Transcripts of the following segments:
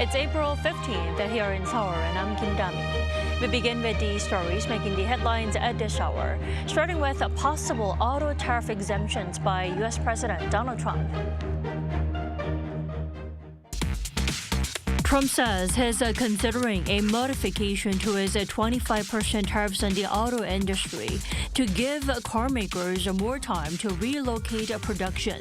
It's April 15th here in Seoul, and I'm Kim Dami. We begin with the stories making the headlines at this hour, starting with possible auto tariff exemptions by U.S. President Donald Trump. Trump says he's considering a modification to his 25% tariffs on the auto industry to give car makers more time to relocate production.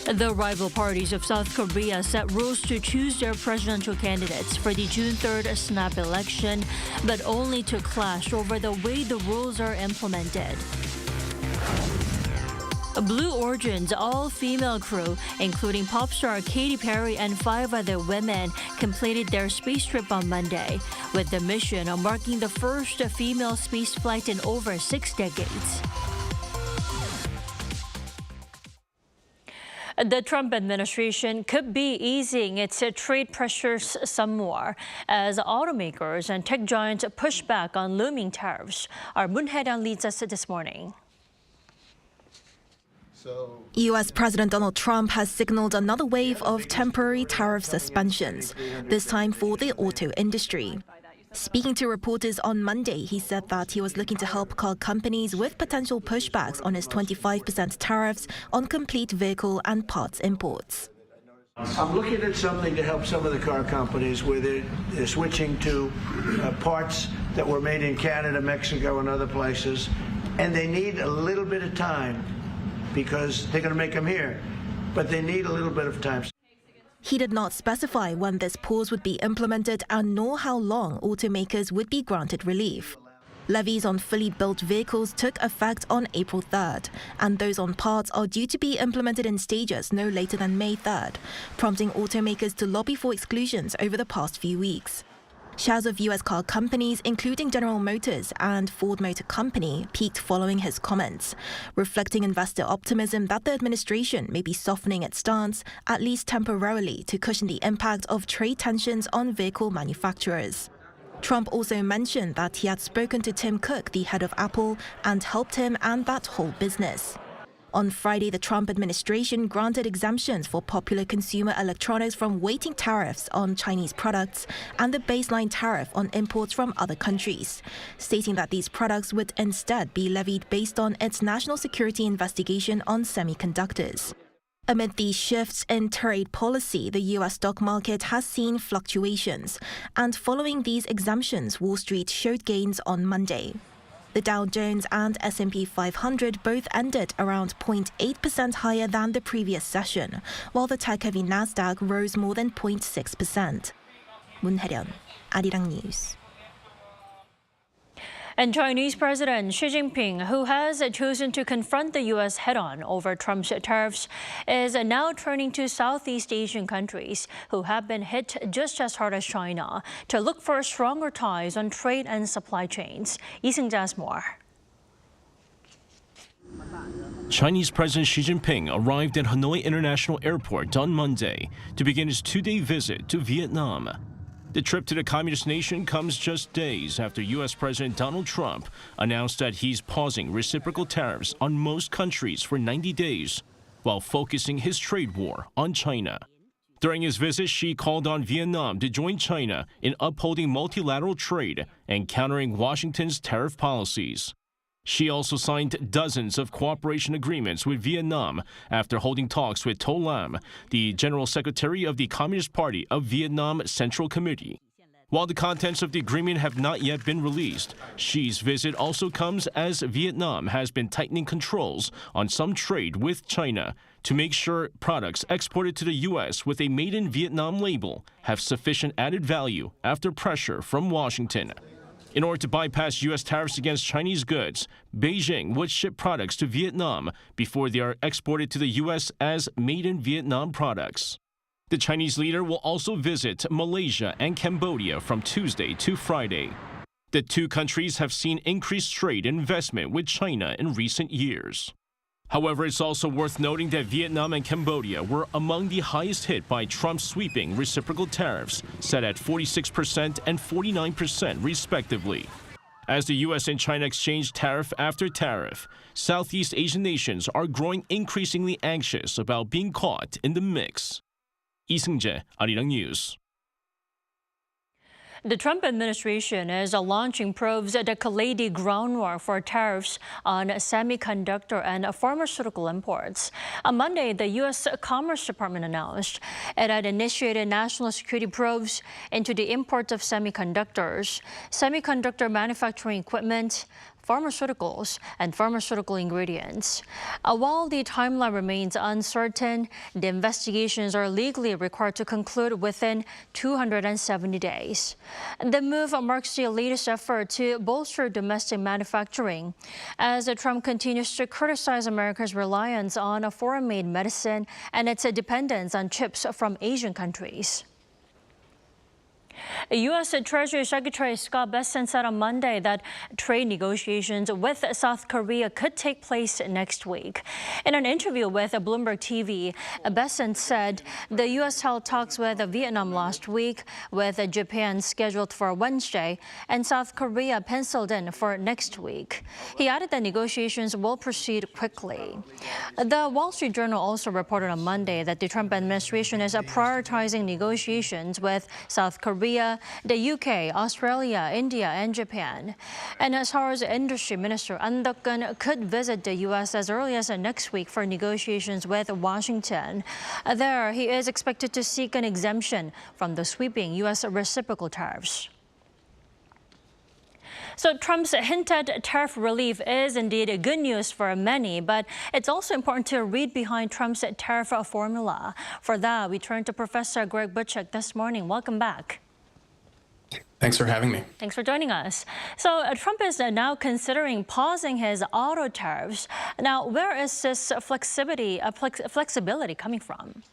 The rival parties of South Korea set rules to choose their presidential candidates for the June 3rd snap election, but only to clash over the way the rules are implemented. Blue Origin's all-female crew, including pop star Katy Perry and 5 other women, completed their space trip on Monday, with the mission marking the first female space flight in over 6 decades. The Trump administration could be easing its trade pressures some more as automakers and tech giants push back on looming tariffs. Our Moon Hae-ryang leads us this morning. U.S. President Donald Trump has signaled another wave of temporary tariff suspensions, this time for the auto industry. Speaking to reporters on Monday, he said that he was looking to help car companies with potential pushbacks on his 25% tariffs on complete vehicle and parts imports. I'm looking at something to help some of the car companies where they're switching to parts that were made in Canada, Mexico, and other places, and they need a little bit of time because they're going to make them here, but they need a little bit of time. He did not specify when this pause would be implemented and nor how long automakers would be granted relief. Levies on fully built vehicles took effect on April 3rd, and those on parts are due to be implemented in stages no later than May 3rd, prompting automakers to lobby for exclusions over the past few weeks. Shares of U.S. car companies, including General Motors and Ford Motor Company, peaked following his comments, reflecting investor optimism that the administration may be softening its stance, at least temporarily, to cushion the impact of trade tensions on vehicle manufacturers. Trump also mentioned that he had spoken to Tim Cook, the head of Apple, and helped him and that whole business. On Friday, the Trump administration granted exemptions for popular consumer electronics from weighting tariffs on Chinese products and the baseline tariff on imports from other countries, stating that these products would instead be levied based on its national security investigation on semiconductors. Amid these shifts in trade policy, the U.S. stock market has seen fluctuations, and following these exemptions, Wall Street showed gains on Monday. The Dow Jones and S&P 500 both ended around 0.8% higher than the previous session, while the tech-heavy Nasdaq rose more than 0.6%. Moon Hae-ryang, Arirang News. And Chinese President Xi Jinping, who has chosen to confront the U.S. head-on over Trump's tariffs, is now turning to Southeast Asian countries who have been hit just as hard as China to look for stronger ties on trade and supply chains. Lee Seung-ja has more. Chinese President Xi Jinping arrived at Hanoi International Airport on Monday to begin his 2-day visit to Vietnam. The trip to the communist nation comes just days after U.S. President Donald Trump announced that he's pausing reciprocal tariffs on most countries for 90 days, while focusing his trade war on China. During his visit, Xi called on Vietnam to join China in upholding multilateral trade and countering Washington's tariff policies. Xi also signed dozens of cooperation agreements with Vietnam after holding talks with To Lam, the General Secretary of the Communist Party of Vietnam Central Committee. While the contents of the agreement have not yet been released, Xi's visit also comes as Vietnam has been tightening controls on some trade with China to make sure products exported to the U.S. with a Made in Vietnam label have sufficient added value after pressure from Washington. In order to bypass U.S. tariffs against Chinese goods, Beijing would ship products to Vietnam before they are exported to the U.S. as Made in Vietnam products. The Chinese leader will also visit Malaysia and Cambodia from Tuesday to Friday. The two countries have seen increased trade and investment with China in recent years. However, it's also worth noting that Vietnam and Cambodia were among the highest hit by Trump's sweeping reciprocal tariffs, set at 46% and 49% respectively. As the U.S. and China exchange tariff after tariff, Southeast Asian nations are growing increasingly anxious about being caught in the mix. 이승재, Arirang News. The Trump administration is launching probes that could lay the groundwork for tariffs on semiconductor and pharmaceutical imports. On Monday, the U.S. Commerce Department announced it had initiated national security probes into the import of semiconductors, semiconductor manufacturing equipment, pharmaceuticals, and pharmaceutical ingredients. While the timeline remains uncertain, the investigations are legally required to conclude within 270 days. The move marks the latest effort to bolster domestic manufacturing, as Trump continues to criticize America's reliance on foreign-made medicine and its dependence on chips from Asian countries. U.S. Treasury Secretary Scott Bessent said on Monday that trade negotiations with South Korea could take place next week. In an interview with Bloomberg TV, Bessent said the U.S. held talks with Vietnam last week, with Japan scheduled for Wednesday and South Korea penciled in for next week. He added that negotiations will proceed quickly. The Wall Street Journal also reported on Monday that the Trump administration is prioritizing negotiations with South Korea, the UK, Australia, India, and Japan. And as far as Industry Minister An Deok-gun could visit the U.S. as early as next week for negotiations with Washington. There, he is expected to seek an exemption from the sweeping U.S. reciprocal tariffs. So Trump's hinted tariff relief is indeed good news for many, but it's also important to read behind Trump's tariff formula. For that, we turn to Professor Greg Butchek this morning. Welcome back. Thanks for having me. Thanks for joining us. So Trump is now considering pausing his auto tariffs. Now, where is this flexibility coming from?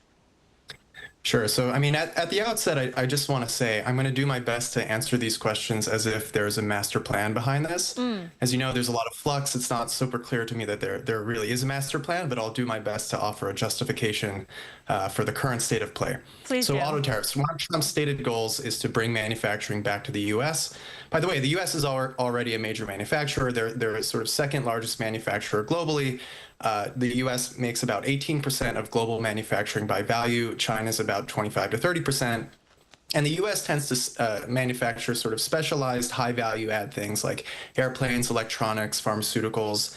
Sure. So, I mean, at the outset, I just want to say I'm going to do my best to answer these questions as if there's a master plan behind this. As you know, there's a lot of flux. It's not super clear to me that there really is a master plan, but I'll do my best to offer a justification for the current state of play. Please do. Auto tariffs. One of Trump's stated goals is to bring manufacturing back to the U.S. By the way, the U.S. is already a major manufacturer. They're a sort of second largest manufacturer globally. The U.S. makes about 18% of global manufacturing by value. China's about 25 to 30%. And the U.S. tends to manufacture sort of specialized high value add things like airplanes, electronics, pharmaceuticals,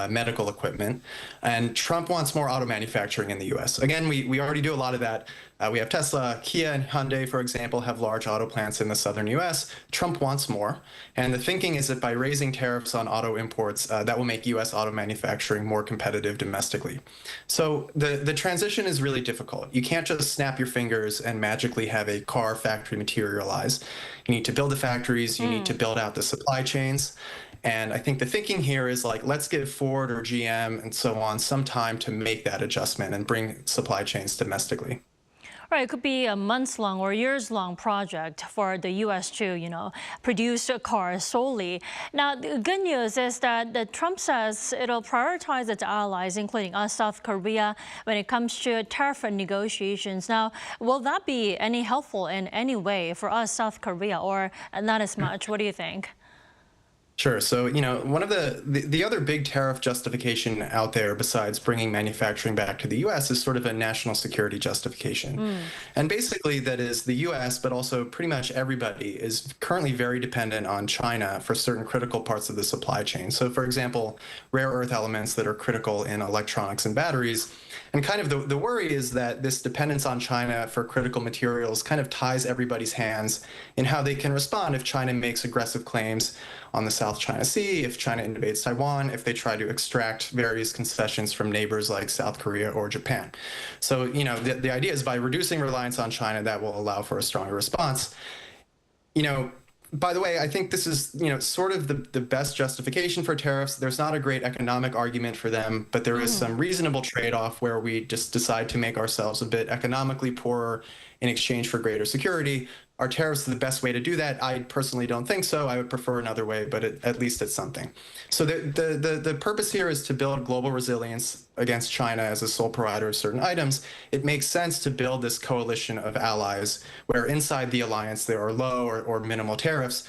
medical equipment. And Trump wants more auto manufacturing in the U.S. Again, we already do a lot of that. We have Tesla, Kia, and Hyundai, for example, have large auto plants in the southern U.S. Trump wants more. And the thinking is that by raising tariffs on auto imports, that will make U.S. auto manufacturing more competitive domestically. So the transition is really difficult. You can't just snap your fingers and magically have a car factory materialize. You need to build the factories. You need to build out the supply chains. And I think the thinking here is like, let's give Ford or GM and so on some time to make that adjustment and bring supply chains domestically. Right, it could be a months-long or years-long project for the U.S. to, produce cars solely. Now, the good news is that Trump says it'll prioritize its allies, including us, South Korea, when it comes to tariff negotiations. Now, will that be any helpful in any way for us, South Korea, or not as much? What do you think? Sure. So, one of the other big tariff justification out there besides bringing manufacturing back to the U.S. is sort of a national security justification. And basically that is the U.S., but also pretty much everybody is currently very dependent on China for certain critical parts of the supply chain. So, for example, rare earth elements that are critical in electronics and batteries. And kind of the worry is that this dependence on China for critical materials kind of ties everybody's hands in how they can respond if China makes aggressive claims on the South China Sea, if China invades Taiwan, if they try to extract various concessions from neighbors like South Korea or Japan. So, the idea is by reducing reliance on China, that will allow for a stronger response. By the way, I think this is, sort of the best justification for tariffs. There's not a great economic argument for them, but there is some reasonable trade-off where we just decide to make ourselves a bit economically poorer in exchange for greater security. Are tariffs the best way to do that? I personally don't think so. I would prefer another way, but at least it's something. So the purpose here is to build global resilience against China as a sole provider of certain items. It makes sense to build this coalition of allies where inside the alliance there are low or minimal tariffs.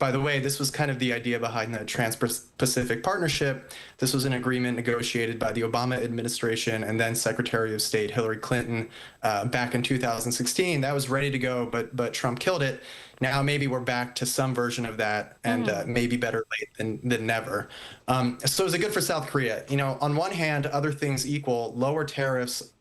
by the way, this was kind of the idea behind the Trans-Pacific Partnership. This was an agreement negotiated by the Obama administration and then Secretary of State Hillary Clinton back in 2016. That was ready to go, but Trump killed it. Now maybe we're back to some version of that, and maybe better late than never. So is it good for South Korea? You know, on one hand, other things equal, lower tariffs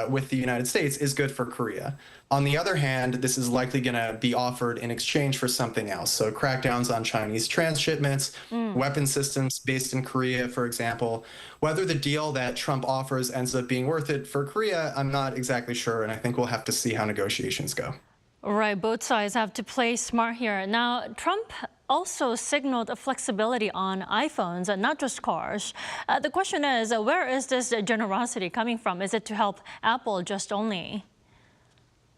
with the United States is good for Korea. On the other hand, this is likely going to be offered in exchange for something else. So crackdowns on Chinese transshipments, weapon systems based in Korea, for example. Whether the deal that Trump offers ends up being worth it for Korea, I'm not exactly sure, and I think we'll have to see how negotiations go. Right, both sides have to play smart here. Now, Trump also signaled a flexibility on iPhones and not just cars. The question is, where is this generosity coming from? Is it to help Apple just only?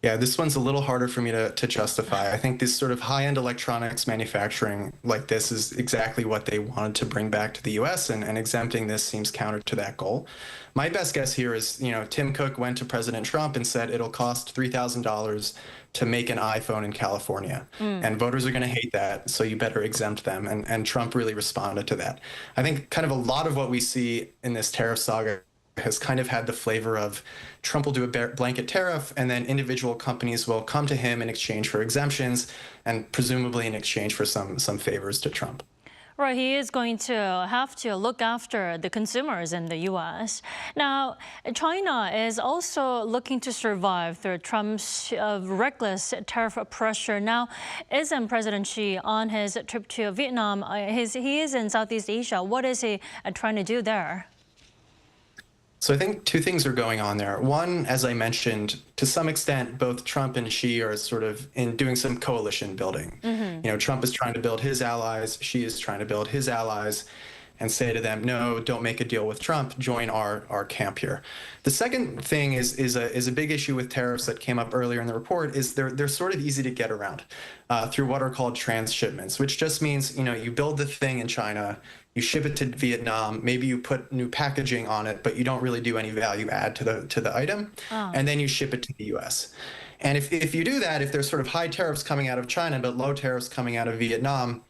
Yeah, this one's a little harder for me to justify. I think this sort of high-end electronics manufacturing like this is exactly what they wanted to bring back to the US, and exempting this seems counter to that goal. My best guess here is, you know, Tim Cook went to President Trump and said it'll cost $3,000 to make an iPhone in California. And voters are going to hate that, so you better exempt them. And Trump really responded to that. I think kind of a lot of what we see in this tariff saga has kind of had the flavor of Trump will do a blanket tariff, and then individual companies will come to him in exchange for exemptions, and presumably in exchange for some favors to Trump. Right, he is going to have to look after the consumers in the U.S. Now, China is also looking to survive through Trump's reckless tariff pressure. Now, isn't President Xi on his trip to Vietnam? He is in Southeast Asia. What is he trying to do there? So I think two things are going on there. One, as I mentioned, to some extent, both Trump and Xi are sort of in doing some coalition building. You know, Trump is trying to build his allies, Xi is trying to build his allies, and say to them, no, don't make a deal with Trump, join our camp here. The second thing is a big issue with tariffs that came up earlier in the report, is they're sort of easy to get around through what are called transshipments, which just means, you know, you build the thing in China, you ship it to Vietnam, maybe you put new packaging on it, but you don't really do any value add to the item, and then you ship it to the US. And if you do that, if there's sort of high tariffs coming out of China, but low tariffs coming out of Vietnam,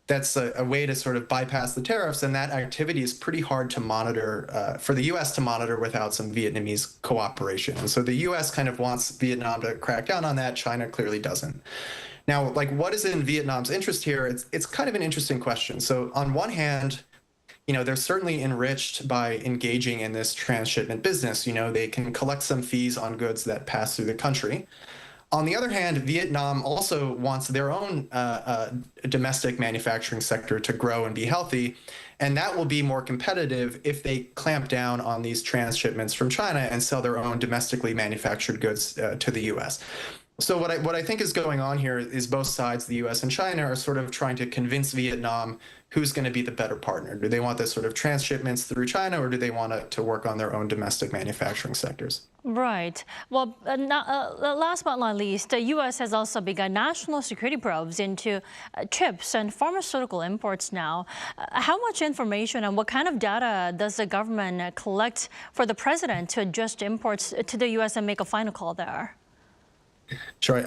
that's a way to sort of bypass the tariffs, and that activity is pretty hard to monitor, for the U.S. to monitor without some Vietnamese cooperation. And so the U.S. kind of wants Vietnam to crack down on that. China clearly doesn't. Now, like, what is in Vietnam's interest here? It's kind of an interesting question. So on one hand, you know, they're certainly enriched by engaging in this transshipment business. You know, they can collect some fees on goods that pass through the country. On the other hand, Vietnam also wants their own domestic manufacturing sector to grow and be healthy, and that will be more competitive if they clamp down on these transshipments from China and sell their own domestically manufactured goods to the U.S. So what I think is going on here is both sides, the U.S. and China, are sort of trying to convince Vietnam who's going to be the better partner. Do they want this sort of transshipments through China, or do they want to work on their own domestic manufacturing sectors? Right. Well, last but not least, the U.S. has also begun national security probes into chips and pharmaceutical imports now. How much information and what kind of data does the government collect for the president to adjust imports to the U.S. and make a final call there? Sure.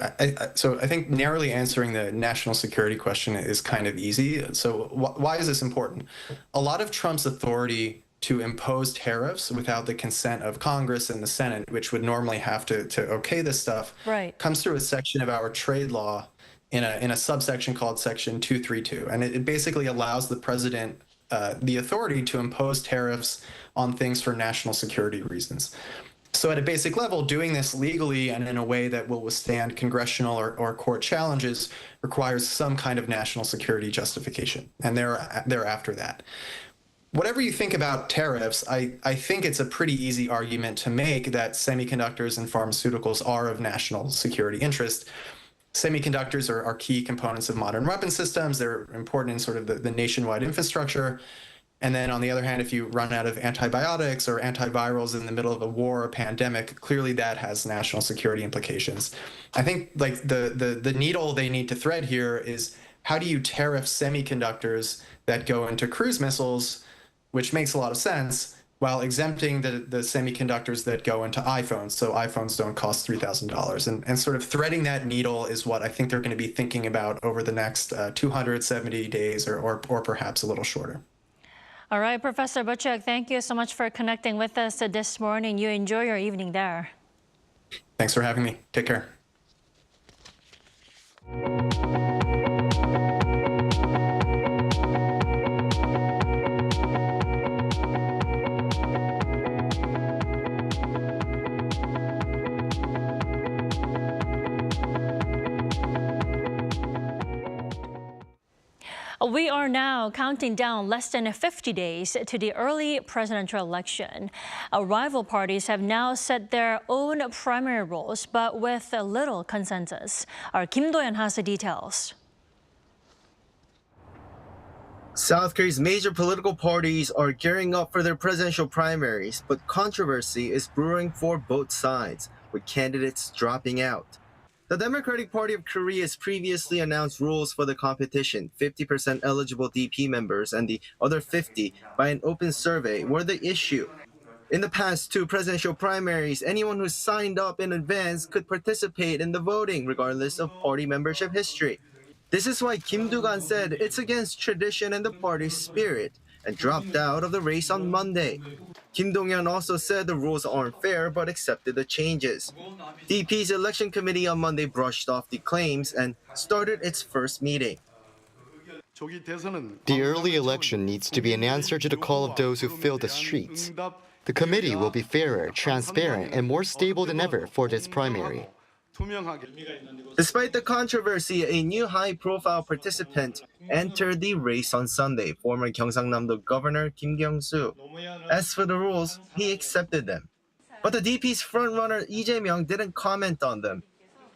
So I think narrowly answering the national security question is kind of easy. So why is this important? A lot of Trump's authority to impose tariffs without the consent of Congress and the Senate, which would normally have to okay this stuff, comes through a section of our trade law in a subsection called Section 232. And it basically allows the president the authority to impose tariffs on things for national security reasons. So at a basic level, doing this legally and in a way that will withstand congressional or court challenges requires some kind of national security justification, and they're after that. Whatever you think about tariffs, I think it's a pretty easy argument to make that semiconductors and pharmaceuticals are of national security interest. Semiconductors are key components of modern weapon systems. They're important in sort of the nationwide infrastructure. And then on the other hand, if you run out of antibiotics or antivirals in the middle of a war or pandemic, clearly that has national security implications. I think like the needle they need to thread here is, how do you tariff semiconductors that go into cruise missiles, which makes a lot of sense, while exempting the semiconductors that go into iPhones, so iPhones don't cost $3,000. And sort of threading that needle is what I think they're going to be thinking about over the next 270 days or perhaps a little shorter. All right, Professor Butchuk, thank you so much for connecting with us this morning. You enjoy your evening there. Thanks for having me. Take care. We are now counting down less than 50 days to the early presidential election. Rival parties have now set their own primary rules, but with little consensus. Our Kim Do-yeon has the details. South Korea's major political parties are gearing up for their presidential primaries, but controversy is brewing for both sides, with candidates dropping out. The Democratic Party of Korea has previously announced rules for the competition. 50% eligible DP members and the other 50 by an open survey were the issue. In the past two presidential primaries, anyone who signed up in advance could participate in the voting, regardless of party membership history. This is why Kim Do-gan said it's against tradition and the party's spirit and dropped out of the race on Monday. Kim Dong-yeon also said the rules aren't fair but accepted the changes. DP's election committee on Monday brushed off the claims and started its first meeting. The early election needs to be an answer to the call of those who fill the streets. The committee will be fairer, transparent, and more stable than ever for this primary. Despite the controversy, a new high-profile participant entered the race on Sunday, former Gyeongsangnam-do Governor Kim Kyung-soo. As for the rules, he accepted them. But the DP's frontrunner Lee Jae-myung didn't comment on them.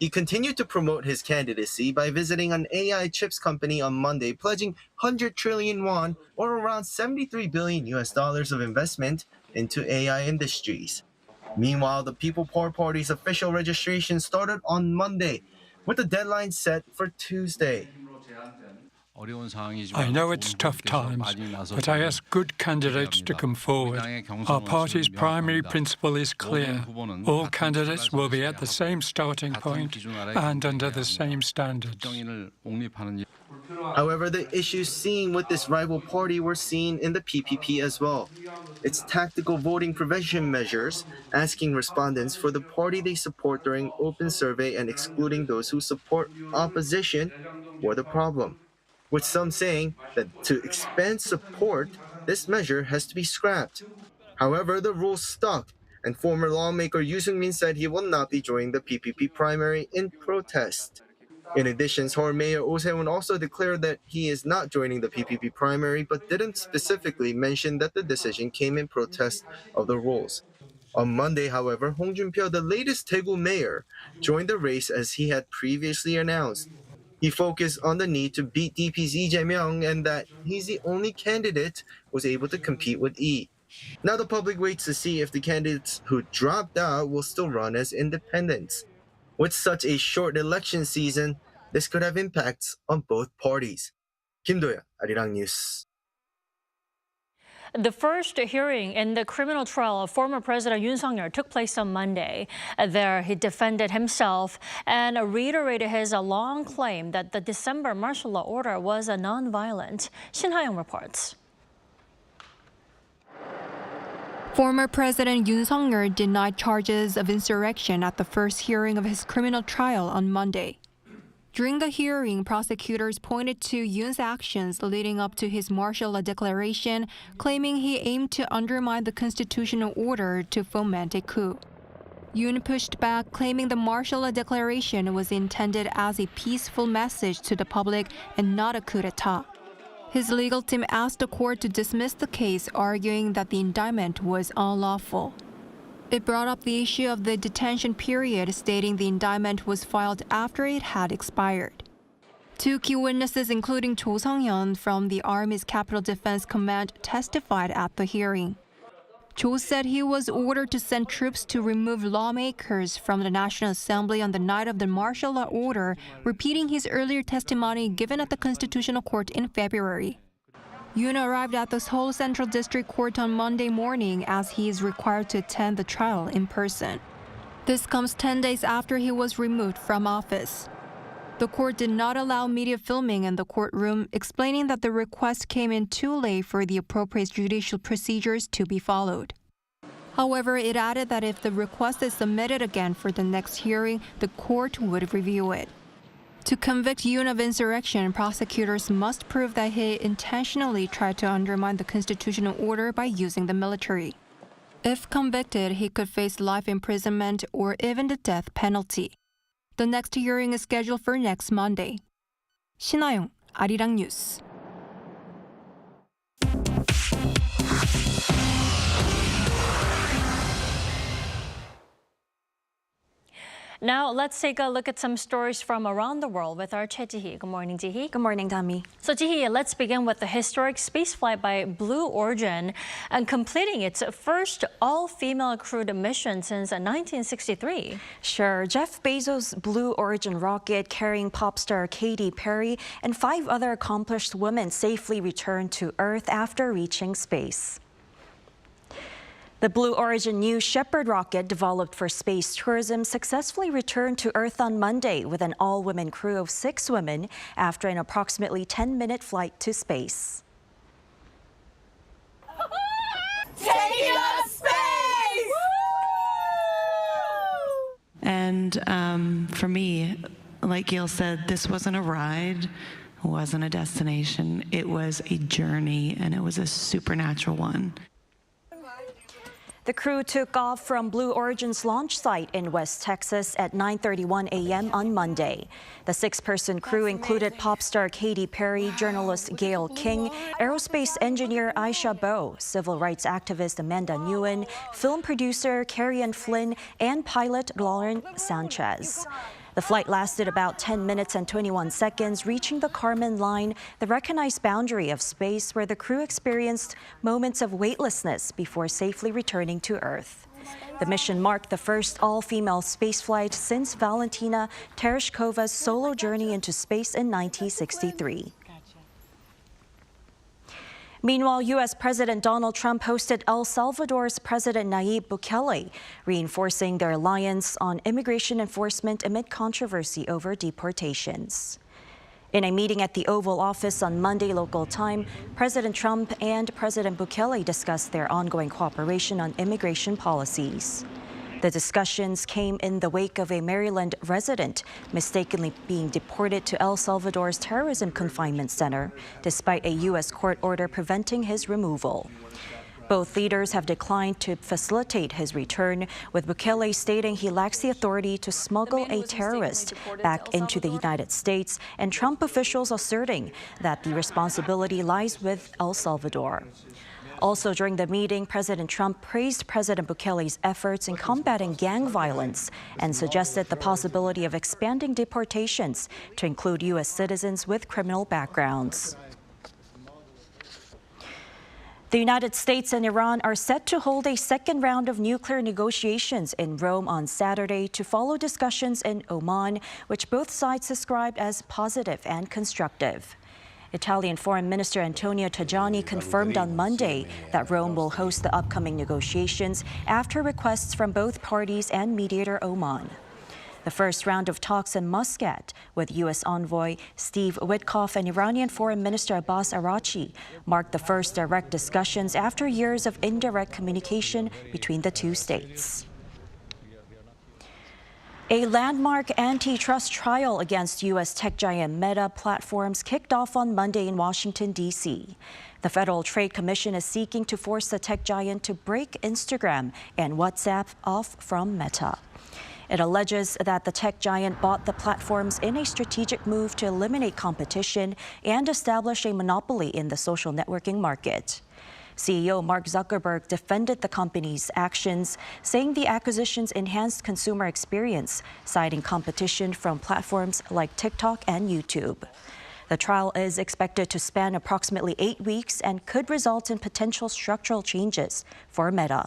He continued to promote his candidacy by visiting an AI chips company on Monday, pledging 100 trillion won, or around $73 billion of investment into AI industries. Meanwhile, the People Power Party's official registration started on Monday, with the deadline set for Tuesday. I know it's tough times, but I ask good candidates to come forward. Our party's primary principle is clear. All candidates will be at the same starting point and under the same standards. However, the issues seen with this rival party were seen in the PPP as well. Its tactical voting prevention measures, asking respondents for the party they support during open survey and excluding those who support opposition, were the problem, with some saying that to expand support, this measure has to be scrapped. However, the rules stuck, and former lawmaker Yoo Seung-min said he will not be joining the PPP primary in protest. In addition, Seoul Mayor Oh Se-won also declared that he is not joining the PPP primary, but didn't specifically mention that the decision came in protest of the rules. On Monday, however, Hong Jun-pyo, the latest Daegu mayor, joined the race as he had previously announced. He focused on the need to beat DP's Lee Jae-myung and that he's the only candidate who was able to compete with Lee. Now the public waits to see if the candidates who dropped out will still run as independents. With such a short election season, this could have impacts on both parties. Kim Do-yeon, Arirang News. The first hearing in the criminal trial of former President Yoon Suk-yeol took place on Monday. There, he defended himself and reiterated his long claim that the December martial law order was non-violent. Shin Ha-young reports. Former President Yoon Suk-yeol denied charges of insurrection at the first hearing of his criminal trial on Monday. During the hearing, prosecutors pointed to Yoon's actions leading up to his martial law declaration, claiming he aimed to undermine the constitutional order to foment a coup. Yoon pushed back, claiming the martial law declaration was intended as a peaceful message to the public and not a coup d'etat. His legal team asked the court to dismiss the case, arguing that the indictment was unlawful. It brought up the issue of the detention period, stating the indictment was filed after it had expired. Two key witnesses, including Cho Sung-hyun from the Army's Capital Defense Command, testified at the hearing. Cho said he was ordered to send troops to remove lawmakers from the National Assembly on the night of the martial law order, repeating his earlier testimony given at the Constitutional Court in February. Yoon arrived at the Seoul Central District Court on Monday morning as he is required to attend the trial in person. This comes 10 days after he was removed from office. The court did not allow media filming in the courtroom, explaining that the request came in too late for the appropriate judicial procedures to be followed. However, it added that if the request is submitted again for the next hearing, the court would review it. To convict Yoon of insurrection, prosecutors must prove that he intentionally tried to undermine the constitutional order by using the military. If convicted, he could face life imprisonment or even the death penalty. The next hearing is scheduled for next Monday. 신하영, 아리랑 뉴스. Now, let's take a look at some stories from around the world with our Choi Ji-hee. Good morning, Ji-hee. Good morning, Dami. So, Ji-hee, let's begin with the historic spaceflight by Blue Origin and completing its first all-female crewed mission since 1963. Sure. Jeff Bezos' Blue Origin rocket carrying pop star Katy Perry and 5 other accomplished women safely returned to Earth after reaching space. The Blue Origin New Shepard rocket, developed for space tourism, successfully returned to Earth on Monday with an all-women crew of 6 women after an approximately 10-minute flight to space. Taking up space! And for me, like Gail said, this wasn't a ride, it wasn't a destination, it was a journey, and it was a supernatural one. The crew took off from Blue Origin's launch site in West Texas at 9:31 a.m. on Monday. The 6-person crew included pop star Katy Perry, journalist Gayle King, aerospace engineer Aisha Bowe, civil rights activist Amanda Nguyen, film producer Carrie-Ann Flynn, and pilot Lauren Sanchez. The flight lasted about 10 minutes and 21 seconds, reaching the Kármán line, the recognized boundary of space where the crew experienced moments of weightlessness before safely returning to Earth. The mission marked the first all-female spaceflight since Valentina Tereshkova's solo journey into space in 1963. Meanwhile, U.S. President Donald Trump hosted El Salvador's President Nayib Bukele, reinforcing their alliance on immigration enforcement amid controversy over deportations. In a meeting at the Oval Office on Monday local time, President Trump and President Bukele discussed their ongoing cooperation on immigration policies. The discussions came in the wake of a Maryland resident mistakenly being deported to El Salvador's terrorism confinement center, despite a U.S. court order preventing his removal. Both leaders have declined to facilitate his return, with Bukele stating he lacks the authority to smuggle a terrorist back into the United States, and Trump officials asserting that the responsibility lies with El Salvador. Also during the meeting, President Trump praised President Bukele's efforts in combating gang violence and suggested the possibility of expanding deportations to include U.S. citizens with criminal backgrounds. The United States and Iran are set to hold a second round of nuclear negotiations in Rome on Saturday to follow discussions in Oman, which both sides described as positive and constructive. Italian Foreign Minister Antonio Tajani confirmed on Monday that Rome will host the upcoming negotiations after requests from both parties and mediator Oman. The first round of talks in Muscat with U.S. envoy Steve Witkoff and Iranian Foreign Minister Abbas Araghchi marked the first direct discussions after years of indirect communication between the two states. A landmark antitrust trial against U.S. tech giant Meta Platforms kicked off on Monday in Washington, D.C. The Federal Trade Commission is seeking to force the tech giant to break Instagram and WhatsApp off from Meta. It alleges that the tech giant bought the platforms in a strategic move to eliminate competition and establish a monopoly in the social networking market. CEO Mark Zuckerberg defended the company's actions, saying the acquisitions enhanced consumer experience, citing competition from platforms like TikTok and YouTube. The trial is expected to span approximately 8 weeks and could result in potential structural changes for Meta.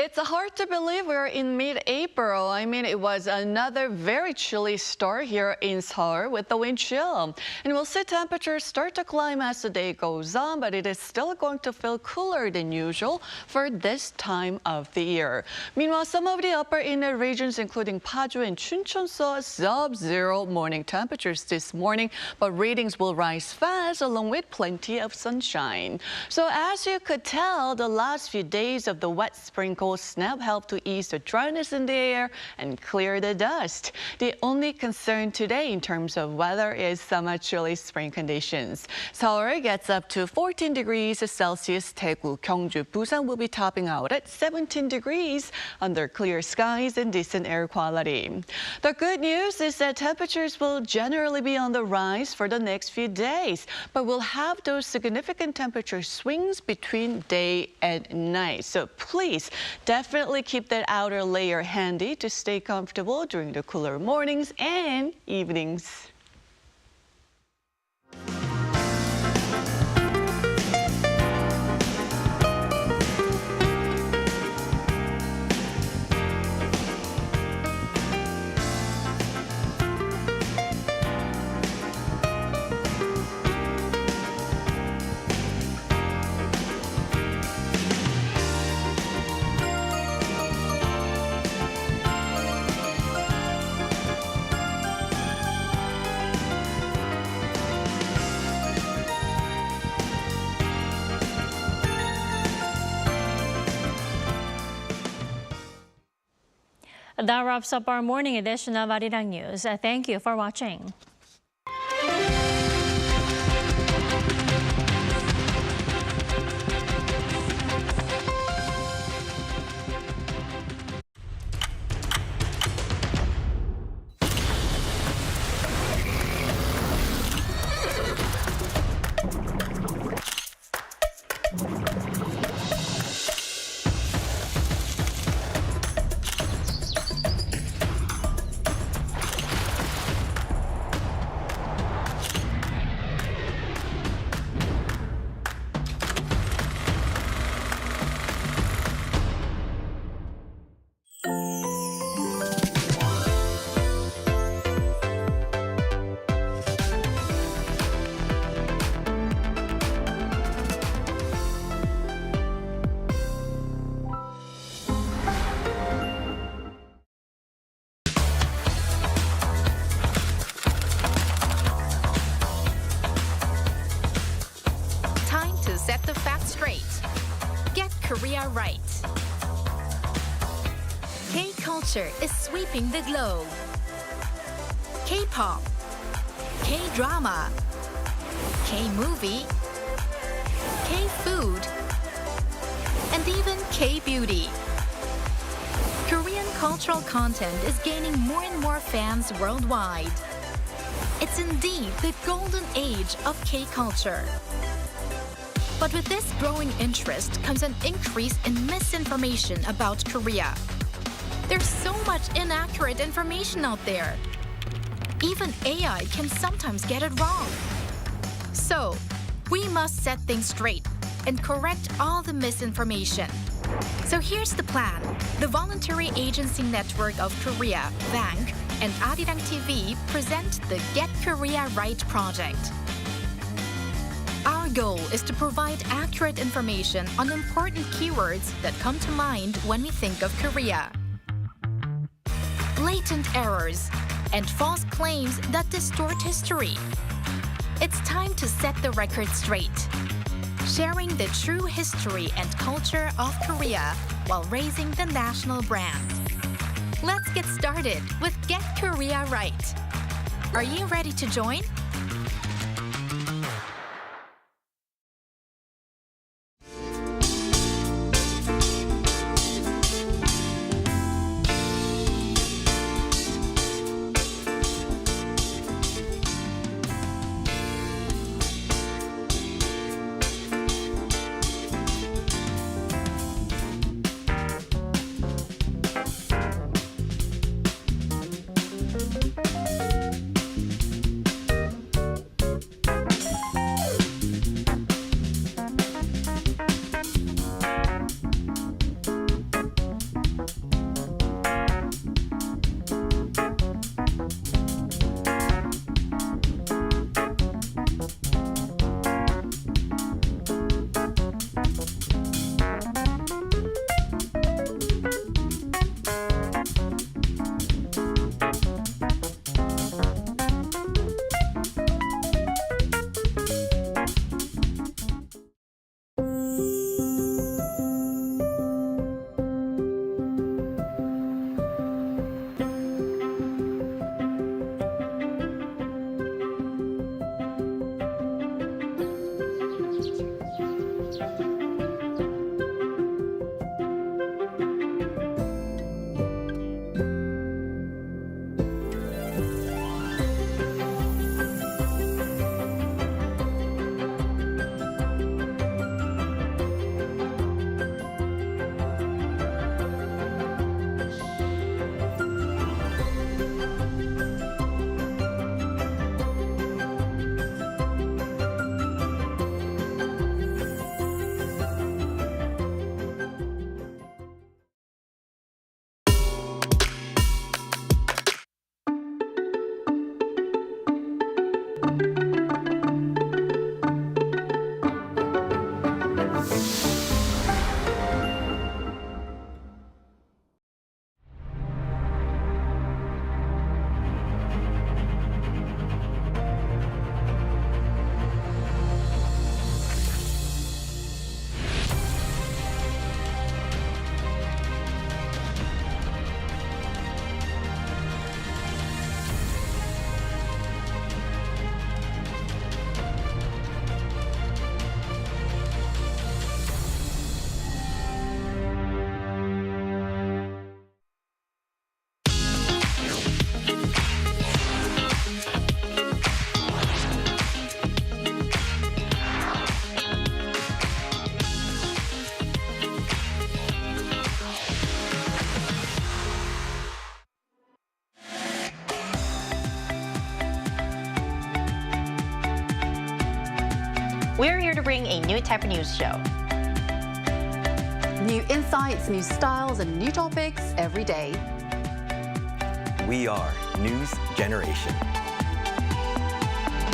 It's hard to believe we're in mid-April. I mean, it was another very chilly start here in Seoul with the wind chill. And we'll see temperatures start to climb as the day goes on, but it is still going to feel cooler than usual for this time of the year. Meanwhile, some of the upper inner regions, including Paju and Chuncheon, saw sub-zero morning temperatures this morning, but readings will rise fast along with plenty of sunshine. So as you could tell, the last few days of the wet sprinkle snap help to ease the dryness in the air and clear the dust. The only concern today in terms of weather is some chilly spring conditions. Seoul gets up to 14 degrees Celsius. Daegu, Gyeongju, Busan will be topping out at 17 degrees under clear skies and decent air quality. The good news is that temperatures will generally be on the rise for the next few days, but we'll have those significant temperature swings between day and night. So please definitely keep that outer layer handy to stay comfortable during the cooler mornings and evenings. That wraps up our morning edition of Arirang News. Thank you for watching. Set the facts straight. Get Korea right. K-culture is sweeping the globe. K-pop, K-drama, K-movie, K-food, and even K-beauty. Korean cultural content is gaining more and more fans worldwide. It's indeed the golden age of K-culture. But with this growing interest comes an increase in misinformation about Korea. There's so much inaccurate information out there. Even AI can sometimes get it wrong. So, we must set things straight and correct all the misinformation. So here's the plan. The Voluntary Agency Network of Korea, VANK, and Arirang TV present the Get Korea Right project. Our goal is to provide accurate information on important keywords that come to mind when we think of Korea. Blatant errors and false claims that distort history. It's time to set the record straight, sharing the true history and culture of Korea while raising the national brand. Let's get started with Get Korea Right. Are you ready to join? We're here to bring a new type of news show. New insights, new styles, and new topics every day. We are News Generation.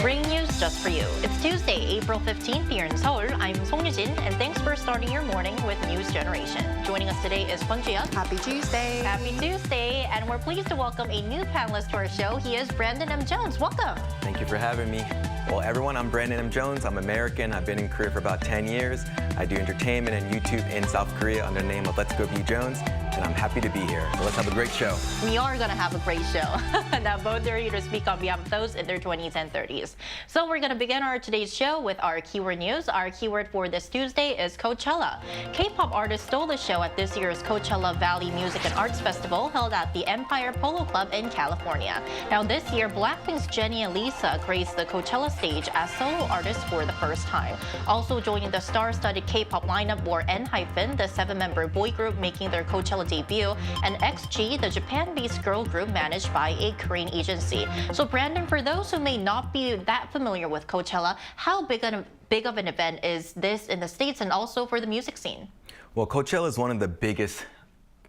Bringing news just for you. It's Tuesday, April 15th here in Seoul. I'm Song Yujin, and thanks for starting your morning with News Generation. Joining us today is Kwon Ji-yeon. Happy Tuesday. Happy Tuesday, and we're pleased to welcome a new panelist to our show. He is Brandon M. Jones. Welcome. Thank you for having me. Well, everyone, I'm Brandon M. Jones. I'm American. I've been in Korea for about 10 years. I do entertainment and YouTube in South Korea under the name of Let's Go Be Jones, and I'm happy to be here. So let's have a great show. We are going to have a great show. Now, both are here to speak on behalf of those in their 20s and 30s. So we're going to begin our today's show with our keyword news. Our keyword for this Tuesday is Coachella. K-pop artists stole the show at this year's Coachella Valley Music and Arts Festival held at the Empire Polo Club in California. Now, this year, Blackpink's Jennie and Lisa graced the Coachella stage as solo artists for the first time. Also joining the star-studded K-pop lineup were ENHYPEN, the 7-member boy group making their Coachella debut, and XG, the Japan-based girl group managed by a Korean agency. So Brandon, for those who may not be that familiar with Coachella, how big of an event is this in the States and also for the music scene? Well, Coachella is one of the biggest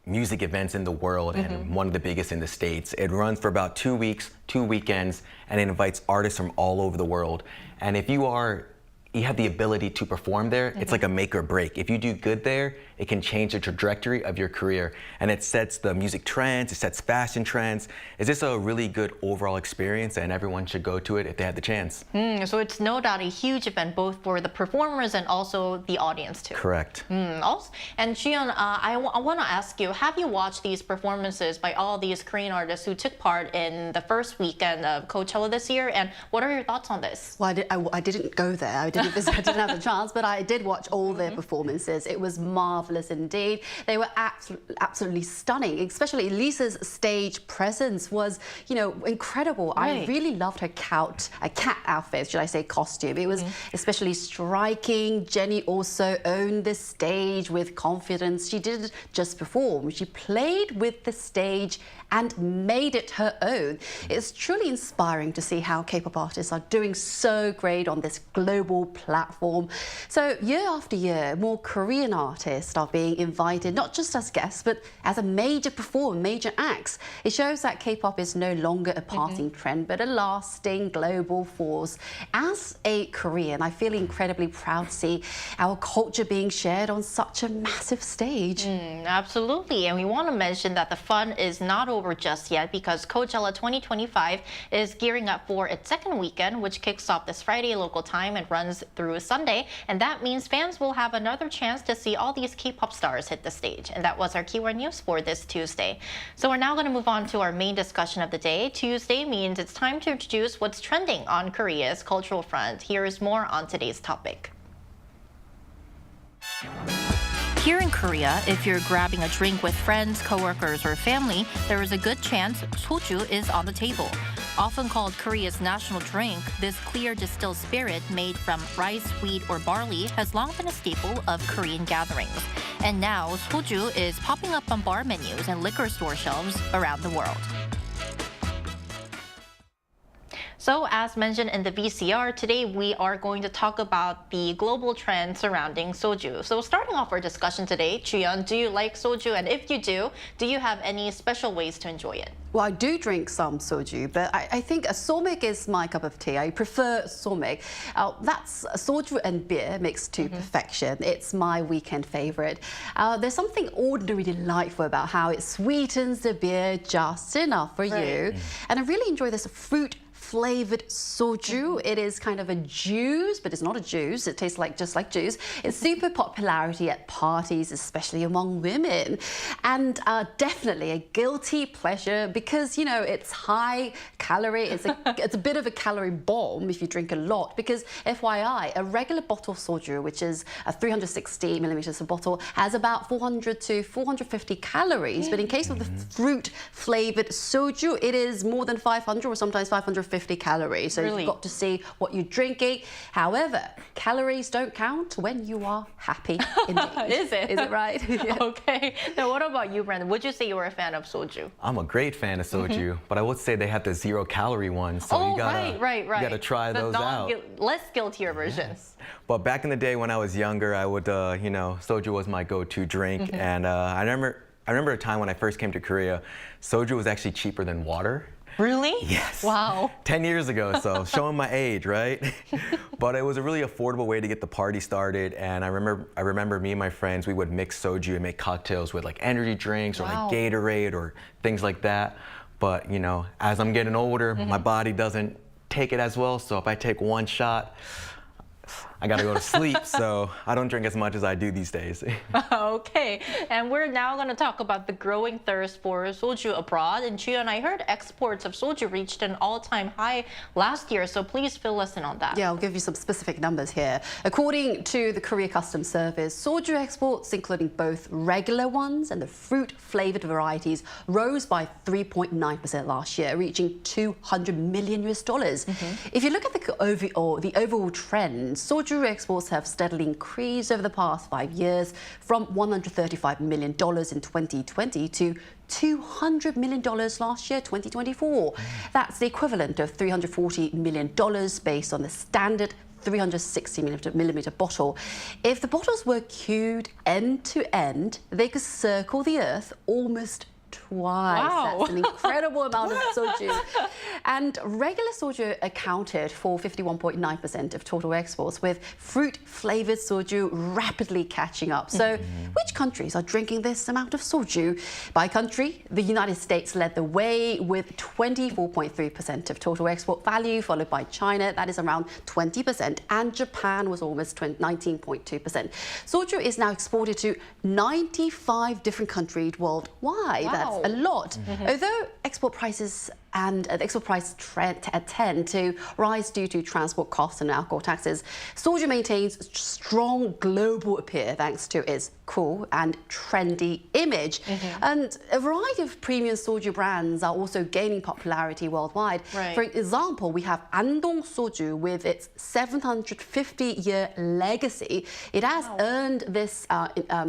music events in the world and one of the biggest in the States. It runs for about 2 weeks, 2 weekends, and it invites artists from all over the world. And if you have the ability to perform there, it's like a make or break. If you do good there, it can change the trajectory of your career. And it sets the music trends, it sets fashion trends. It's just a really good overall experience, and everyone should go to it if they have the chance. So it's no doubt a huge event, both for the performers and also the audience too. Correct. And Ji-yeon, I want to ask you, have you watched these performances by all these Korean artists who took part in the first weekend of Coachella this year? And what are your thoughts on this? Well, I didn't go there. I didn't have a chance, but I did watch all their performances. It was marvelous indeed. They were absolutely stunning, especially Lisa's stage presence was, incredible. Right. I really loved her cat outfit, should I say costume. It was especially striking. Jennie also owned the stage with confidence. She didn't just perform, she played with the stage and made it her own. It's truly inspiring to see how K-pop artists are doing so great on this global platform. So year after year, more Korean artists are being invited, not just as guests, but as a major performer, major acts. It shows that K-pop is no longer a passing trend, but a lasting global force. As a Korean, I feel incredibly proud to see our culture being shared on such a massive stage. Absolutely, and we want to mention that the fun is not over just yet because Coachella 2025 is gearing up for its second weekend, which kicks off this Friday local time and runs through Sunday. And that means fans will have another chance to see all these K-pop stars hit the stage. And that was our keyword news for this Tuesday. So we're now going to move on to our main discussion of the day. Tuesday means it's time to introduce what's trending on Korea's cultural front. Here is more on today's topic. Here in Korea, if you're grabbing a drink with friends, coworkers, or family, there is a good chance soju is on the table. Often called Korea's national drink, this clear distilled spirit made from rice, wheat, or barley has long been a staple of Korean gatherings. And now, soju is popping up on bar menus and liquor store shelves around the world. So as mentioned in the VCR, today we are going to talk about the global trend surrounding soju. So starting off our discussion today, Ji-yeon, do you like soju? And if you do you have any special ways to enjoy it? Well, I do drink some soju, but I think a somic is my cup of tea. I prefer somic. That's soju and beer mixed to perfection. It's my weekend favorite. There's something ordinarily delightful about how it sweetens the beer just enough for you. And I really enjoy this fruit-flavored soju. It is kind of a juice, but it's not a juice. It tastes just like juice. It's super popularity at parties, especially among women. And definitely a guilty pleasure because, it's high calorie. It's a bit of a calorie bomb if you drink a lot because, FYI, a regular bottle of soju, which is a 360 milliliters a bottle, has about 400 to 450 calories. But in case of the fruit-flavored soju, it is more than 500 or sometimes 550 250 calories. So Really? you've got to see what you're drinking. However, calories don't count when you are happy. Indeed. Is it? Is it right? Yeah. Okay. Now, what about you, Brandon? Would you say you were a fan of soju? I'm a great fan of soju, but I would say they have the 0-calorie ones, so you gotta right. you gotta try those out. Less guiltier versions. But back in the day when I was younger, I would, soju was my go-to drink, and I remember a time when I first came to Korea, soju was actually cheaper than water. Really? Yes. Wow. 10 years ago, so showing my age, right? But it was a really affordable way to get the party started, and I remember me and my friends, we would mix soju and make cocktails with like energy drinks or like Gatorade or things like that. But as I'm getting older, my body doesn't take it as well, so if I take one shot, I gotta go to sleep, so I don't drink as much as I do these days. Okay, and we're now going to talk about the growing thirst for soju abroad. And Chuyeon, I heard exports of soju reached an all-time high last year, so please fill us in on that. Yeah, I'll give you some specific numbers here. According to the Korea Customs Service, soju exports, including both regular ones and the fruit-flavored varieties, rose by 3.9% last year, reaching $200 million. If you look at the overall trend, soju exports have steadily increased over the past 5 years, from $135 million in 2020 to $200 million last year, 2024. That's the equivalent of $340 million based on the standard 360 millimeter bottle. If the bottles were queued end to end, they could circle the Earth almost twice. Wow. That's an incredible amount of soju. And regular soju accounted for 51.9% of total exports, with fruit-flavored soju rapidly catching up. So which countries are drinking this amount of soju? By country, the United States led the way with 24.3% of total export value, followed by China, that is around 20%, and Japan was almost 19.2%. Soju is now exported to 95 different countries worldwide. Wow. That's a lot. Although export prices and the export price tend to rise due to transport costs and alcohol taxes, soju maintains strong global appeal thanks to its cool and trendy image. And a variety of premium soju brands are also gaining popularity worldwide. Right. For example, we have Andong Soju with its 750-year legacy. It has earned this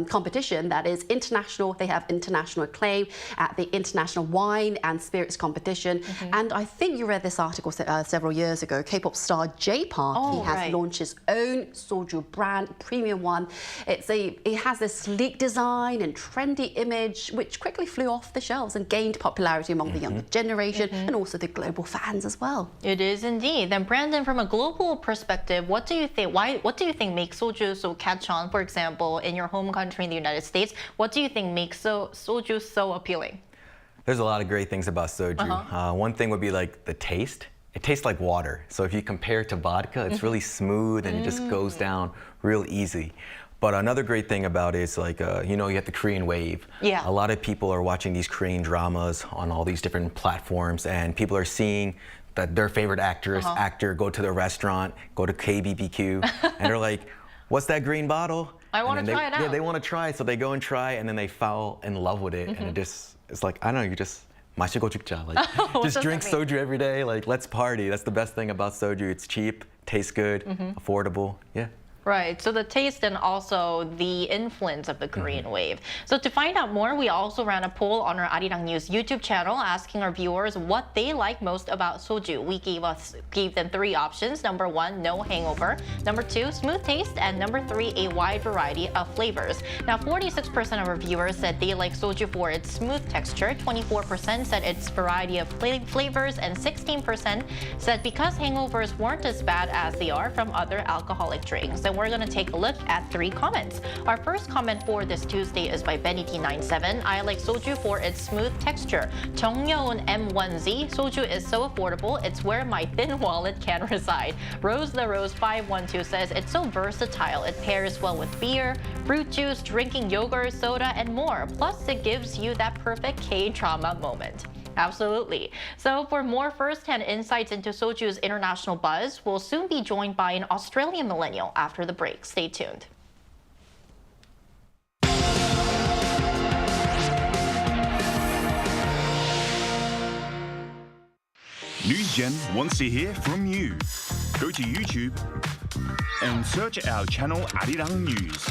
competition that is international. They have international acclaim at the International Wine and Spirits Competition. And I think you read this article several years ago. K-pop star J-Park, he has launched his own soju brand, premium one. It has this sleek design and trendy image, which quickly flew off the shelves and gained popularity among the younger generation and also the global fans as well. It is indeed. Then Brandon, from a global perspective, what do you think? What do you think makes soju so catch on? For example, in your home country in the United States, what do you think makes soju so appealing? There's a lot of great things about soju. One thing would be like the taste. It tastes like water. So if you compare it to vodka, it's really smooth and it just goes down real easy. But another great thing about it is like, you have the Korean wave. Yeah. A lot of people are watching these Korean dramas on all these different platforms, and people are seeing that their favorite actor go to the restaurant, go to KBBQ, and they're like, what's that green bottle? I want to try it out. Yeah, they want to try it, so they go and try it, and then they fall in love with it, and it's like, I don't know, you just 마시고 죽자. Like, just drink soju every day. Like, let's party. That's the best thing about soju. It's cheap, tastes good, affordable. Yeah. Right, so the taste and also the influence of the Korean wave. So to find out more, we also ran a poll on our Arirang News YouTube channel asking our viewers what they like most about soju. We gave them 3 options. Number 1, no hangover. Number 2, smooth taste. And number 3, a wide variety of flavors. Now, 46% of our viewers said they like soju for its smooth texture. 24% said its variety of flavors. And 16% said because hangovers weren't as bad as they are from other alcoholic drinks. And we're going to take a look at 3 comments. Our first comment for this Tuesday is by Benny T97. I like soju for its smooth texture. 정여운 M1Z, soju is so affordable, it's where my thin wallet can reside. Rose the Rose 512 says it's so versatile. It pairs well with beer, fruit juice, drinking yogurt, soda, and more. Plus, it gives you that perfect K-drama moment. Absolutely. So for more first-hand insights into soju's international buzz, we'll soon be joined by an Australian millennial after the break. Stay tuned. NewsGen wants to hear from you. Go to YouTube and search our channel Arirang News.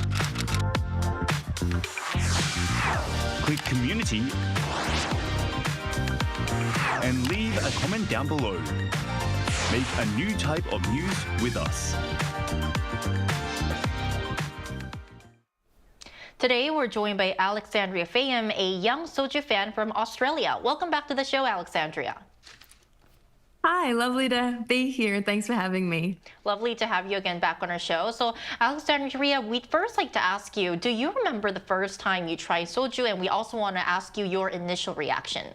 Click Community and leave a comment down below. Make a new type of news with us. Today, we're joined by Alexandria Fayem, a young soju fan from Australia. Welcome back to the show, Alexandria. Hi, lovely to be here. Thanks for having me. Lovely to have you again back on our show. So, Alexandria, we'd first like to ask you, do you remember the first time you tried soju? And we also want to ask you your initial reaction.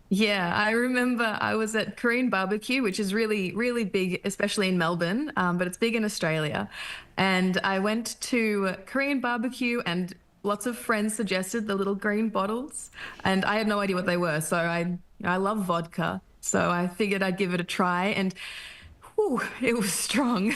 Yeah, I remember I was at Korean barbecue, which is really, really big, especially in Melbourne, but it's big in Australia. And I went to Korean barbecue and lots of friends suggested the little green bottles. And I had no idea what they were. So I love vodka. So I figured I'd give it a try. And whew, it was strong.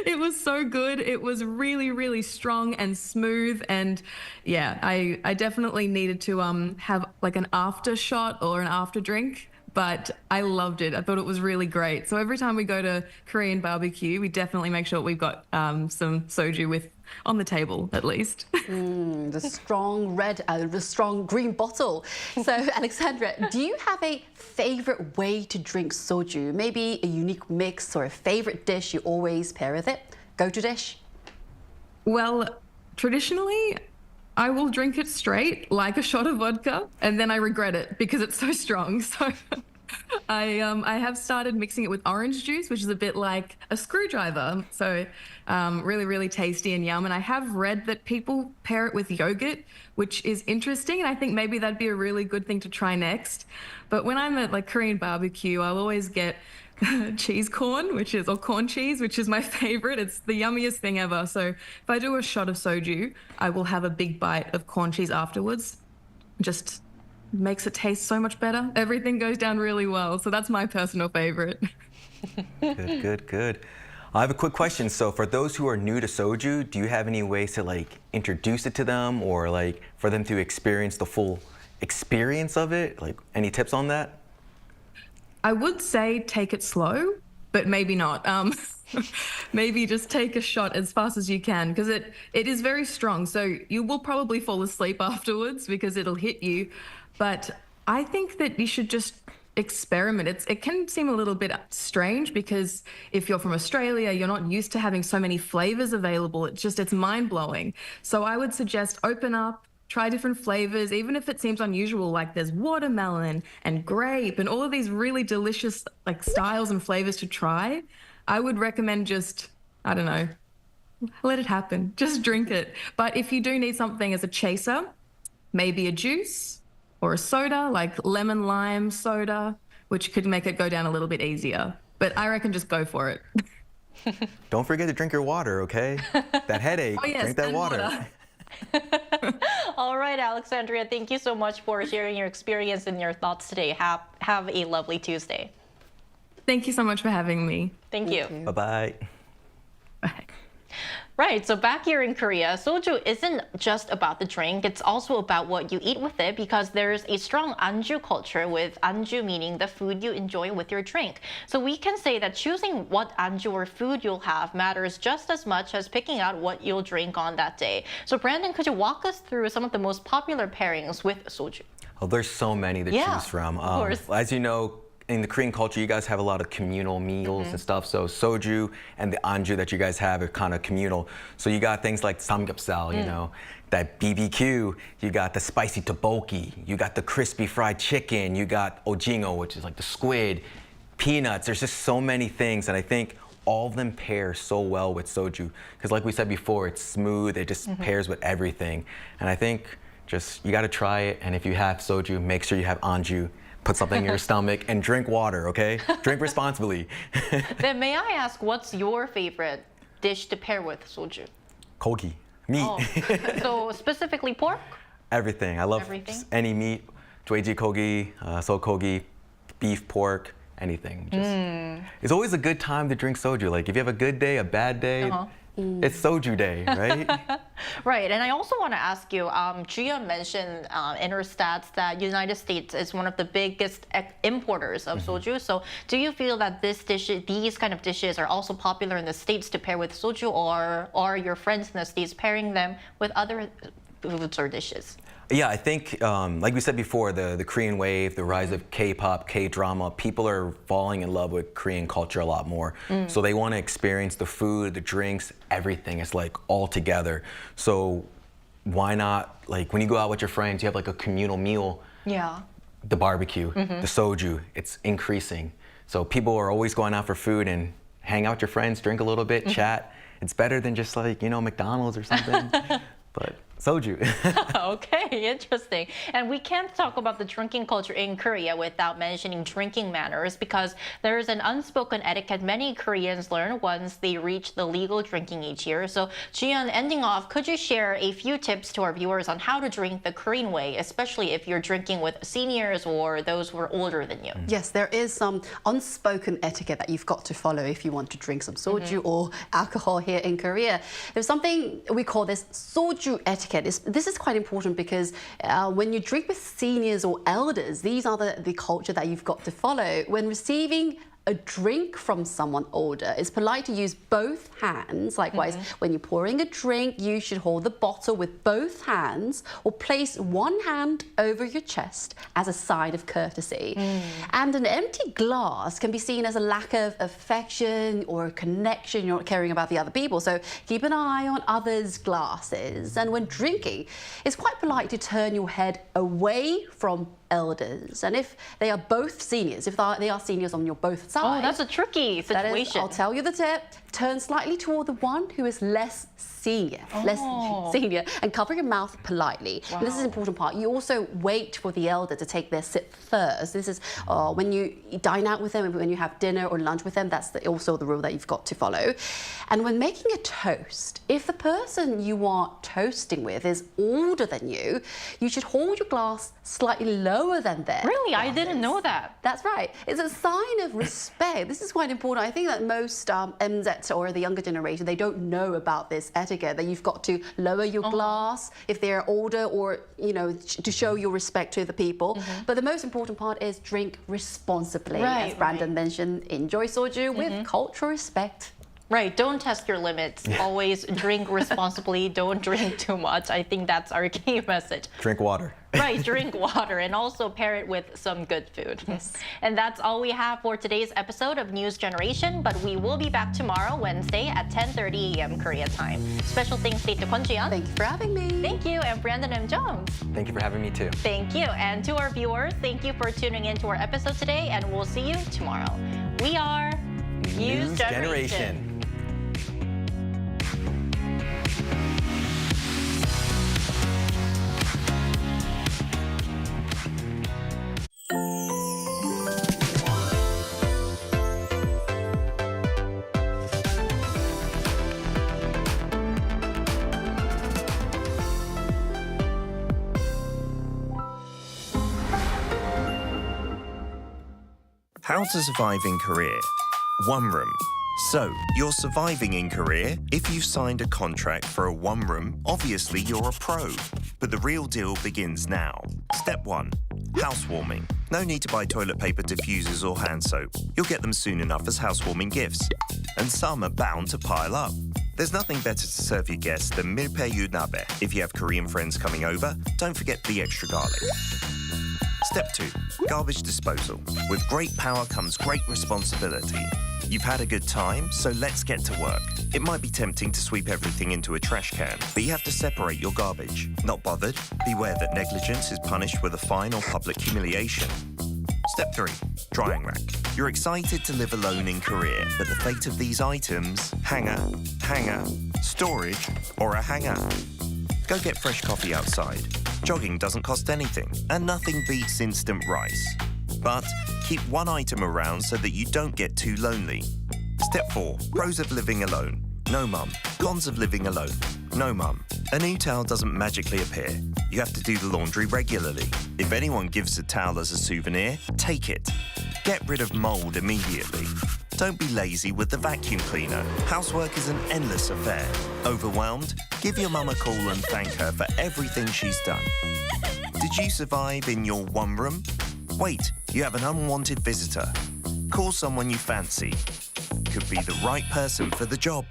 It was so good. It was really, really strong and smooth. And yeah, I definitely needed to have like an after shot or an after drink, but I loved it. I thought it was really great. So every time we go to Korean barbecue, we definitely make sure we've got some soju with on the table at least. The strong green bottle. So Alexandra, do you have a favorite way to drink soju? Maybe a unique mix or a favorite dish you always pair with it? Go-to dish? Well, traditionally, I will drink it straight, like a shot of vodka, and then I regret it because it's so strong. So I have started mixing it with orange juice, which is a bit like a screwdriver. So really, really tasty and yum. And I have read that people pair it with yogurt, which is interesting. And I think maybe that'd be a really good thing to try next. But when I'm at like Korean barbecue, I'll always get cheese corn, or corn cheese, which is my favorite. It's the yummiest thing ever. So if I do a shot of soju, I will have a big bite of corn cheese afterwards. Just makes it taste so much better. Everything goes down really well. So that's my personal favorite. Good. I have a quick question. So for those who are new to soju, do you have any ways to like introduce it to them or like for them to experience the full experience of it? Like any tips on that? I would say take it slow, but maybe not. Maybe just take a shot as fast as you can because it is very strong. So you will probably fall asleep afterwards because it'll hit you. But I think that you should just experiment. It can seem a little bit strange because if you're from Australia, you're not used to having so many flavors available. It's mind-blowing. So I would suggest open up, try different flavors, even if it seems unusual, like there's watermelon and grape and all of these really delicious like styles and flavors to try. I would recommend just, I don't know, let it happen. Just drink it. But if you do need something as a chaser, maybe a juice or a soda, like lemon lime soda, which could make it go down a little bit easier. But I reckon just go for it. Don't forget to drink your water, okay? That headache, drink that water. All right, Alexandria, thank you so much for sharing your experience and your thoughts today. Have a lovely Tuesday. Thank you so much for having me. Thank you. Bye-bye. Bye. Right, so back here in Korea, soju isn't just about the drink, it's also about what you eat with it because there's a strong anju culture with anju meaning the food you enjoy with your drink. So we can say that choosing what anju or food you'll have matters just as much as picking out what you'll drink on that day. So Brandon, could you walk us through some of the most popular pairings with soju? Oh, there's so many to choose from. Of course. As you know, in the Korean culture, you guys have a lot of communal meals and stuff. So soju and the anju that you guys have are kind of communal. So you got things like samgyeopsal, you know, that BBQ. You got the spicy tteokbokki. You got the crispy fried chicken. You got ojingo, which is like the squid, peanuts. There's just so many things, and I think all of them pair so well with soju. Because like we said before, it's smooth. It just pairs with everything. And I think just you got to try it. And if you have soju, make sure you have anju. Put something in your stomach and drink water, okay? Drink responsibly. Then may I ask, what's your favorite dish to pair with soju? Kogi, meat. Oh. So specifically pork? Everything. I love any meat. Dwaeji kogi, sokogi, beef, pork, anything. It's always a good time to drink soju. Like if you have a good day, a bad day, It's soju day, right? Right, and I also want to ask you, Gia mentioned in her stats that United States is one of the biggest importers of soju. So do you feel that these kind of dishes are also popular in the States to pair with soju, or are your friends in the States pairing them with other foods or dishes? Yeah, I think, like we said before, the Korean wave, the rise of K-pop, K-drama, people are falling in love with Korean culture a lot more. So they want to experience the food, the drinks, everything. It's like all together. So why not, like when you go out with your friends, you have like a communal meal. Yeah. The barbecue, the soju, it's increasing. So people are always going out for food and hang out with your friends, drink a little bit, chat. It's better than just like, you know, McDonald's or something. But soju. Okay, interesting. And we can't talk about the drinking culture in Korea without mentioning drinking manners, because there's an unspoken etiquette many Koreans learn once they reach the legal drinking age here. So Jiyeon, ending off, could you share a few tips to our viewers on how to drink the Korean way, especially if you're drinking with seniors or those who are older than you? Yes, there is some unspoken etiquette that you've got to follow if you want to drink some soju or alcohol here in Korea. There's something we call this soju etiquette. This is quite important because when you drink with seniors or elders, these are the culture that you've got to follow. When receiving a drink from someone older, it's polite to use both hands. Likewise, when you're pouring a drink, you should hold the bottle with both hands or place one hand over your chest as a sign of courtesy. And an empty glass can be seen as a lack of affection or connection. You're not caring about the other people. So keep an eye on others' glasses. And when drinking, it's quite polite to turn your head away from elders. And if they are both seniors, if they are seniors on your both sides. Oh, that's a tricky situation. I'll tell you the tip. Turn slightly toward the one who is less senior, and cover your mouth politely. And this is an important part. You also wait for the elder to take their sip first. This is when you dine out with them, when you have dinner or lunch with them, that's also the rule that you've got to follow. And when making a toast, if the person you are toasting with is older than you, you should hold your glass slightly lower than theirs. Really? I didn't know that. That's right. It's a sign of respect. This is quite important. I think that most MZ or the younger generation, they don't know about this etiquette, that you've got to lower your glass if they're older, or, you know, to show your respect to the people. But the most important part is drink responsibly. As Brandon mentioned, enjoy soju with cultural respect. Right, don't test your limits. Always drink responsibly, don't drink too much. I think that's our key message. Drink water. Right, drink water, and also pair it with some good food. Yes. And that's all we have for today's episode of News Generation, but we will be back tomorrow, Wednesday at 10:30 a.m. Korea time. Special thanks to Kwon Jiyeon. Thank you for having me. Thank you, and Brandon M. Jones. Thank you for having me too. Thank you, and to our viewers, thank you for tuning in to our episode today, and we'll see you tomorrow. We are News Generation. How to survive in Korea. One room. So, you're surviving in Korea if you've signed a contract for a one room. Obviously, you're a pro. But the real deal begins now. Step 1. Housewarming. No need to buy toilet paper, diffusers or hand soap. You'll get them soon enough as housewarming gifts. And some are bound to pile up. There's nothing better to serve your guests than milpaeyu nabe. If you have Korean friends coming over, don't forget the extra garlic. Step 2. Garbage disposal. With great power comes great responsibility. You've had a good time, so let's get to work. It might be tempting to sweep everything into a trash can, but you have to separate your garbage. Not bothered? Beware that negligence is punished with a fine or public humiliation. Step 3. Drying rack. You're excited to live alone in Korea, but the fate of these items, hanger, storage, or a hanger. Go get fresh coffee outside. Jogging doesn't cost anything, and nothing beats instant rice. But keep one item around so that you don't get too lonely. Step 4. Pros of living alone. No mum. Cons of living alone. No mum. A new towel doesn't magically appear. You have to do the laundry regularly. If anyone gives a towel as a souvenir, take it. Get rid of mold immediately. Don't be lazy with the vacuum cleaner. Housework is an endless affair. Overwhelmed? Give your mum a call and thank her for everything she's done. Did you survive in your one room? Wait, you have an unwanted visitor. Call someone you fancy. Could be the right person for the job.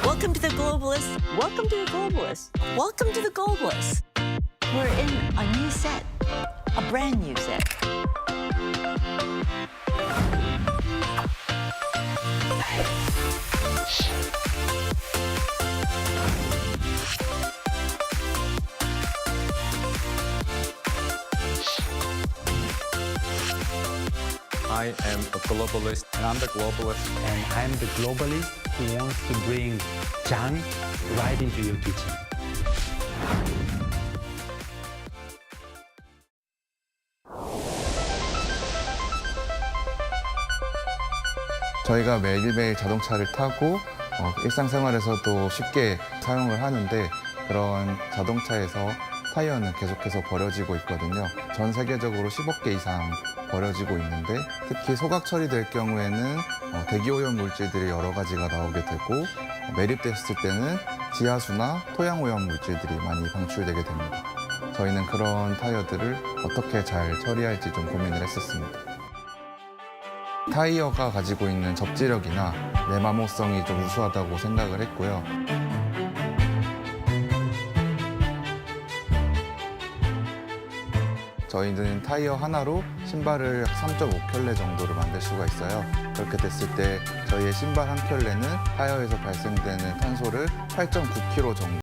Welcome to the Globalists. Welcome to the Globalists. Welcome to the Globalists. We're in a new set, a brand new set. I am a globalist. And I'm the globalist. And I'm the globalist who wants to bring junk right into your kitchen. 저희가 매일매일 자동차를 타고 일상생활에서도 쉽게 사용을 하는데 그런 자동차에서 타이어는 계속해서 버려지고 있거든요. 전 세계적으로 10억 개 이상 버려지고 있는데 특히 소각 처리될 경우에는 대기오염 물질들이 여러 가지가 나오게 되고 매립됐을 때는 지하수나 토양오염 물질들이 많이 방출되게 됩니다. 저희는 그런 타이어들을 어떻게 잘 처리할지 좀 고민을 했었습니다. 타이어가 가지고 있는 접지력이나 내마모성이 좀 우수하다고 생각을 했고요. 저희는 타이어 하나로 신발을 3.5켤레 정도를 만들 수가 있어요. 그렇게 됐을 때 저희의 신발 한 켤레는 타이어에서 발생되는 탄소를 8.9kg 정도